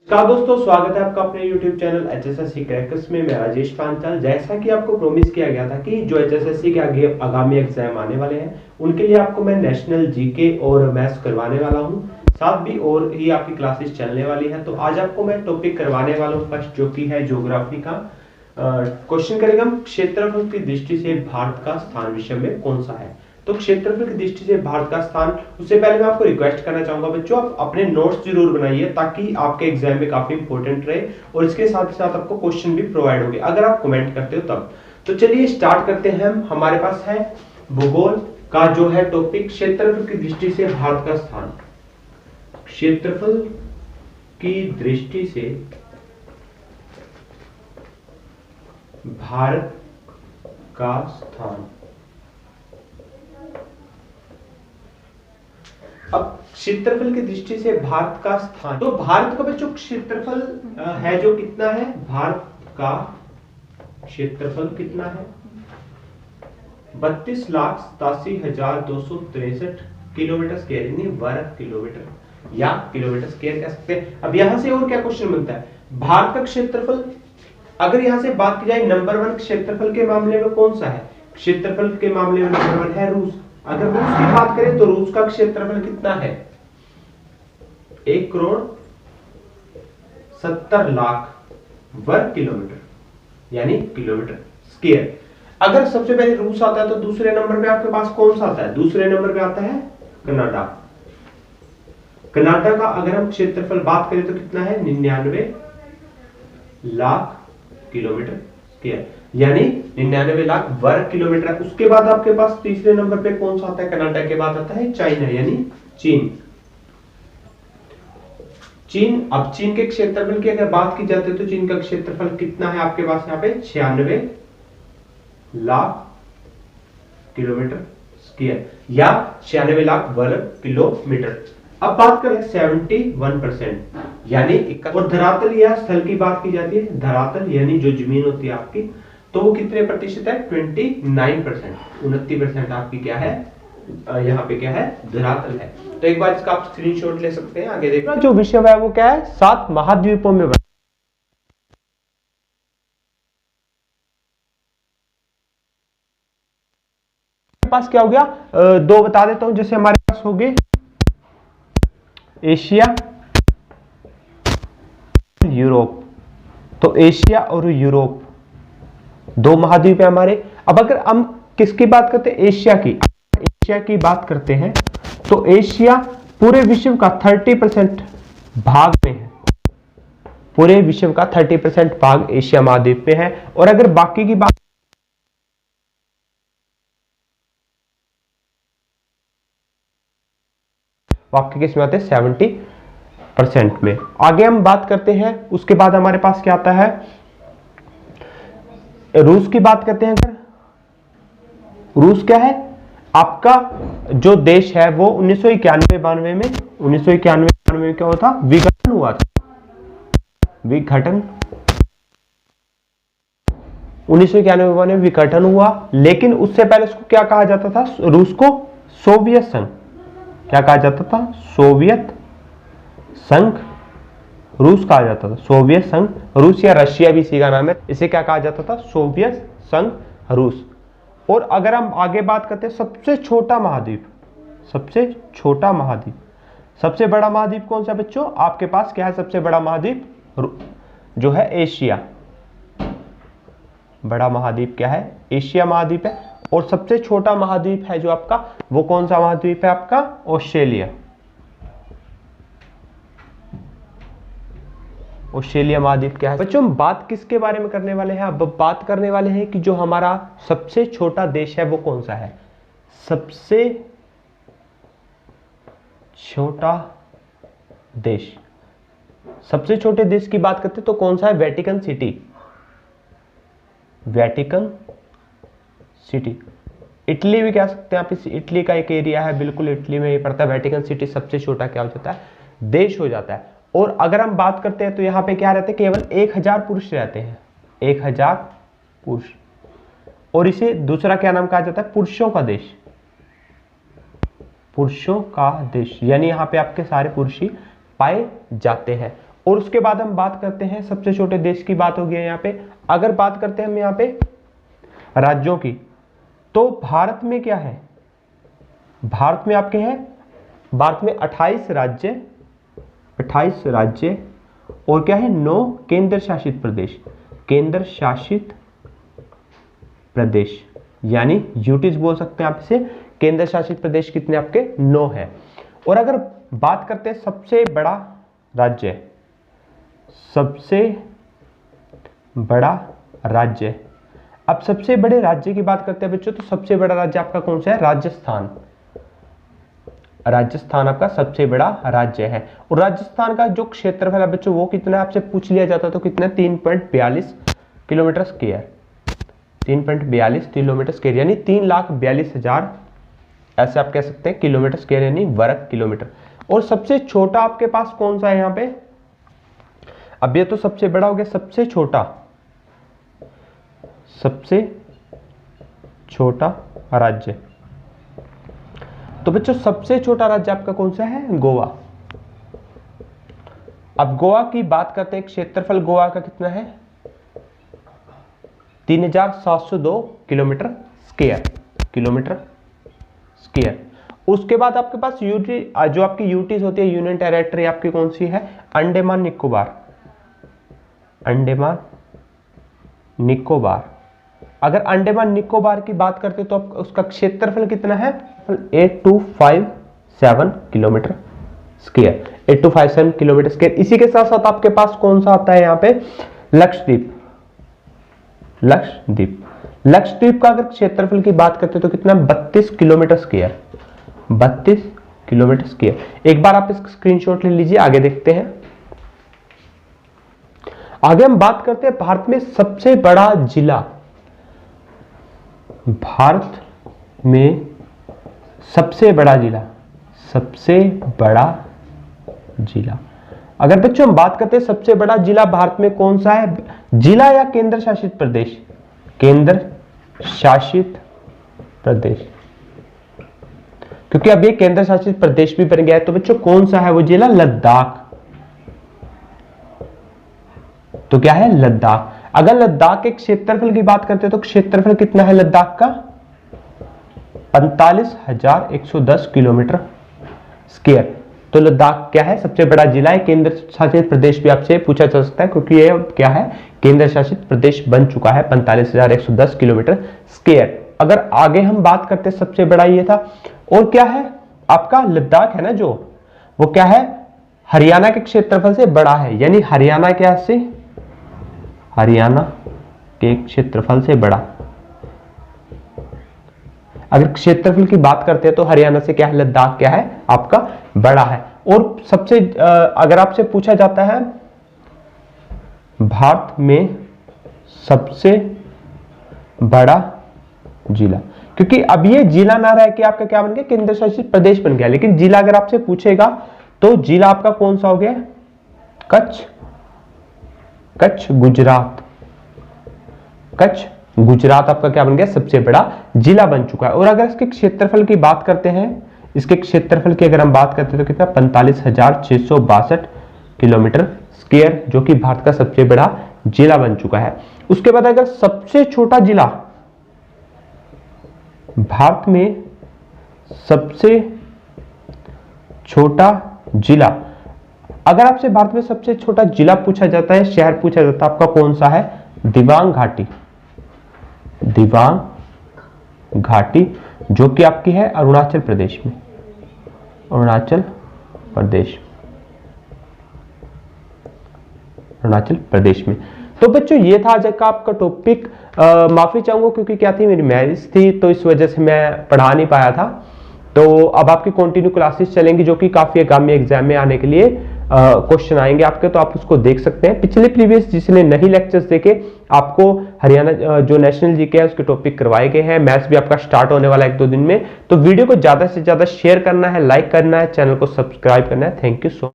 नमस्कार दोस्तों, स्वागत है आपका अपने YouTube चैनल HSSC क्रैकर्स में। मैं राजेश पांचाल। जैसा कि आपको प्रॉमिस किया गया था कि जो HSSC के आगे आगामी एग्जाम आने वाले हैं उनके लिए आपको मैं नेशनल जीके और मैथ्स करवाने वाला हूं, साथ भी और ही आपकी क्लासेस चलने वाली है। तो आज आपको मैं टॉपिक करवाने वाला हूं फर्स्ट, जो कि है ज्योग्राफी का। क्वेश्चन करेंगे हम, क्षेत्रफल की दृष्टि से भारत का स्थान विषय में कौन सा है। तो क्षेत्रफल की दृष्टि से भारत का स्थान, उससे पहले मैं आपको रिक्वेस्ट करना चाहूंगा बच्चों, आप अपने नोट्स जरूर बनाइए ताकि आपके एग्जाम में काफी इंपॉर्टेंट रहे और इसके साथ साथ आपको क्वेश्चन भी प्रोवाइड होंगे अगर आप कमेंट करते हो तब। तो चलिए स्टार्ट करते हैं हम। हमारे पास है भूगोल का जो है टॉपिक, क्षेत्रफल की दृष्टि से भारत का स्थान। क्षेत्रफल की दृष्टि से भारत का स्थान। अब क्षेत्रफल की दृष्टि से भारत का स्थान, तो भारत का बच्चों क्षेत्रफल है जो कितना है, भारत का क्षेत्रफल कितना है 32,87,263 किलोमीटर स्क्वायर, यानी वर्ग किलोमीटर या किलोमीटर स्क्वायर कह सकते हैं। अब यहां से और क्या क्वेश्चन बनता है, भारत का क्षेत्रफल अगर यहां से बात की जाए नंबर 1 क्षेत्रफल के मामले में कौन सा है, क्षेत्रफल के मामले में नंबर 1 है रूस। अगर रूस की बात करें तो रूस का क्षेत्रफल कितना है 1,70,00,000 वर्ग किलोमीटर, यानी किलोमीटर स्क्वायर। अगर सबसे पहले रूस आता है तो दूसरे नंबर पे आपके पास कौन सा आता है, दूसरे नंबर पे आता है कनाडा। कनाडा का अगर हम क्षेत्रफल बात करें तो कितना है 99 लाख किलोमीटर स्क्वायर, यानी 99 लाख वर्ग किलोमीटर। उसके बाद आपके पास तीसरे नंबर पे कौन सा आता है, कनाडा के बाद आता है चाइना, यानी चीन। चीन, अब चीन के क्षेत्रफल की अगर बात की जाती है तो चीन का क्षेत्रफल कितना है आपके पास यहाँ पे 96 लाख किलोमीटर स्क्वायर या 96 लाख वर्ग किलोमीटर। अब बात करें 71%, यानी और धरातल या स्थल की बात की जाती है, धरातल यानी जो जमीन होती है आपकी, तो वो कितने प्रतिशत है 29%, 29% आपकी क्या है यहाँ पे क्या है धरातल है। तो एक बार इसका आप स्क्रीनशॉट ले सकते हैं। आगे देखना जो विषय है वो क्या है 7 महाद्वीपों में पास क्या हो गया, दो बता देता हूं। जैसे हमारे पास हो गए एशिया, यूरोप, तो एशिया और यूरोप दो महाद्वीप है हमारे। अब अगर हम किसकी बात करते हैं, एशिया की बात करते हैं तो एशिया पूरे विश्व का 30% भाग में है, पूरे विश्व का 30% भाग एशिया महाद्वीप में है। और अगर बाकी की बात बाकी किसमें आते हैं 70% में। आगे हम बात करते हैं, उसके बाद हमारे पास क्या आता है, रूस की बात करते हैं। अगर रूस क्या है आपका जो देश है वो 1991-92 में 1991-92 में क्या हुआ था, विघटन हुआ था, विघटन 1991 में विघटन हुआ। लेकिन उससे पहले उसको क्या कहा जाता था, रूस को सोवियत संघ, क्या कहा जाता था, सोवियत संघ रूस कहा जाता था, सोवियत संघ रूस, या रशिया भी इसी का नाम है, इसे क्या कहा जाता था, सोवियत संघ रूस। और अगर हम आगे बात करते हैं सबसे छोटा महाद्वीप, सबसे छोटा महाद्वीप, सबसे बड़ा महाद्वीप कौन सा बच्चों आपके पास क्या है, सबसे बड़ा महाद्वीप जो है एशिया, बड़ा महाद्वीप क्या है एशिया महाद्वीप है। और सबसे छोटा महाद्वीप है जो आपका, वो कौन सा महाद्वीप है आपका, ऑस्ट्रेलिया, ऑस्ट्रेलिया महाद्वीप क्या है। बच्चों हम बात किसके बारे में करने वाले हैं, अब बात करने वाले हैं कि जो हमारा सबसे छोटा देश है वो कौन सा है, सबसे छोटा देश। सबसे छोटे देश की बात करते हैं तो कौन सा है, Vatican city, Vatican city. Italy भी कह सकते हैं आप, इस इटली का एक एरिया है, बिल्कुल इटली में ही पड़ता है। वेटिकन सिटी सबसे छोटा क्या हो जाता है, देश हो जाता है। और अगर हम बात करते हैं तो यहाँ पे क्या रहते हैं, केवल 1000 पुरुष रहते हैं, 1000 पुरुष। और इसे दूसरा क्या नाम कहा जाता है, पुरुषों का देश, पुरुषों का देश, यानी यहाँ पे आपके सारे पुरुष ही पाए जाते हैं। और उसके बाद हम बात करते हैं सबसे छोटे देश की बात होगी यहाँ पे। अगर बात करते हैं हम यहाँ पे राज्यों की, तो भारत में क्या है, भारत में आपके हैं, भारत में 28 राज्य और क्या है 9 केंद्र शासित प्रदेश, केंद्र शासित प्रदेश यानी यूटीज बोल सकते हैं आप इसे। केंद्र शासित प्रदेश कितने आपके 9 है। और अगर बात करते हैं सबसे बड़ा राज्य, सबसे बड़ा राज्य, अब सबसे बड़े राज्य की बात करते हैं बच्चों, तो सबसे बड़ा राज्य आपका कौन सा है, राजस्थान। राजस्थान आपका सबसे बड़ा राज्य है। और राजस्थान का जो क्षेत्रफल है बच्चों वो कितना आपसे पूछ लिया जाता तो कितना 3.42 किलोमीटर स्क्वायर, 3.42 किलोमीटर स्क्वायर यानी 3,42,000 ऐसे आप कह सकते हैं किलोमीटर स्क्वायर यानी वर्ग किलोमीटर। और सबसे छोटा आपके पास कौन सा है यहाँ पे, अब ये तो सबसे बड़ा हो गया, सबसे छोटा राज्य, तो बच्चों सबसे छोटा राज्य आपका कौन सा है, गोवा। अब गोवा की बात करते हैं, क्षेत्रफल गोवा का कितना है 3,702 किलोमीटर स्क्वायर। उसके बाद आपके पास यूटी, जो आपकी यूटीज होती है यूनियन टेरिटरी आपकी कौन सी है, अंडमान निकोबार। अगर अंडमान निकोबार की बात करते तो उसका क्षेत्रफल कितना है 8257 किलोमीटर स्क्वायर, 8257 किलोमीटर स्क्वायर। इसी के साथ साथ आपके पास कौन सा आता है यहाँ पे, लक्षद्वीप का अगर क्षेत्रफल की बात करते तो कितना 32 किलोमीटर स्क्वायर, 32 किलोमीटर स्क्वायर। एक बार आप इसका स्क्रीनशॉट ले लीजिए, आगे देखते हैं। आगे हम बात करते हैं भारत में सबसे बड़ा जिला, भारत में सबसे बड़ा जिला, अगर बच्चों हम बात करते हैं सबसे बड़ा जिला भारत में कौन सा है, जिला या केंद्र शासित प्रदेश, केंद्र शासित प्रदेश, क्योंकि अब ये केंद्र शासित प्रदेश भी बन गया है। तो बच्चों कौन सा है वो जिला, लद्दाख। तो क्या है, लद्दाख। अगर लद्दाख के क्षेत्रफल की बात करते हैं तो क्षेत्रफल कितना है लद्दाख का 45,110 किलोमीटर स्क्वायर। तो लद्दाख क्या है, सबसे बड़ा जिला है। केंद्र शासित प्रदेश भी आपसे पूछा जा सकता है क्योंकि ये क्या है, केंद्र शासित प्रदेश बन चुका है, 45,110 किलोमीटर स्क्वायर। अगर आगे हम बात करते हैं सबसे बड़ा ये था, और क्या है आपका लद्दाख है ना जो, वो क्या है हरियाणा के क्षेत्रफल से बड़ा है, यानी हरियाणा क्या से, हरियाणा के क्षेत्रफल से बड़ा। अगर क्षेत्रफल की बात करते हैं तो हरियाणा से क्या है, लद्दाख क्या है आपका बड़ा है। और सबसे अगर आपसे पूछा जाता है भारत में सबसे बड़ा जिला, क्योंकि अब ये जिला ना रह के आपका क्या बन गया, केंद्र शासित प्रदेश बन गया, लेकिन जिला अगर आपसे पूछेगा तो जिला आपका कौन सा हो गया, कच्छ गुजरात आपका क्या बन गया, सबसे बड़ा जिला बन चुका है। और अगर इसके क्षेत्रफल की बात करते हैं, इसके क्षेत्रफल की अगर हम बात करते हैं तो कितना 45,662 किलोमीटर स्क्वायर, जो कि भारत का सबसे बड़ा जिला बन चुका है। उसके बाद अगर सबसे छोटा जिला, भारत में सबसे छोटा जिला, अगर आपसे भारत में सबसे छोटा जिला पूछा जाता है, शहर पूछा जाता है, आपका कौन सा है, दिबांग घाटी, जो कि आपकी है अरुणाचल प्रदेश में। तो बच्चों ये था आज का आपका टॉपिक। माफी चाहूंगा क्योंकि क्या थी, मेरी मैरिज थी तो इस वजह से मैं पढ़ा नहीं पाया था। तो अब आपकी कंटिन्यू क्लासेस चलेंगी जो कि काफी आगामी एग्जाम में आने के लिए क्वेश्चन आएंगे आपके, तो आप उसको देख सकते हैं। पिछले प्रीवियस जिसने नहीं लेक्चर्स देखे, आपको हरियाणा जो नेशनल जीके है उसके टॉपिक करवाए गए हैं। मैथ्स भी आपका स्टार्ट होने वाला है 1-2 दिन में। तो वीडियो को ज्यादा से ज्यादा शेयर करना है, लाइक करना है, चैनल को सब्सक्राइब करना है। Thank you so much.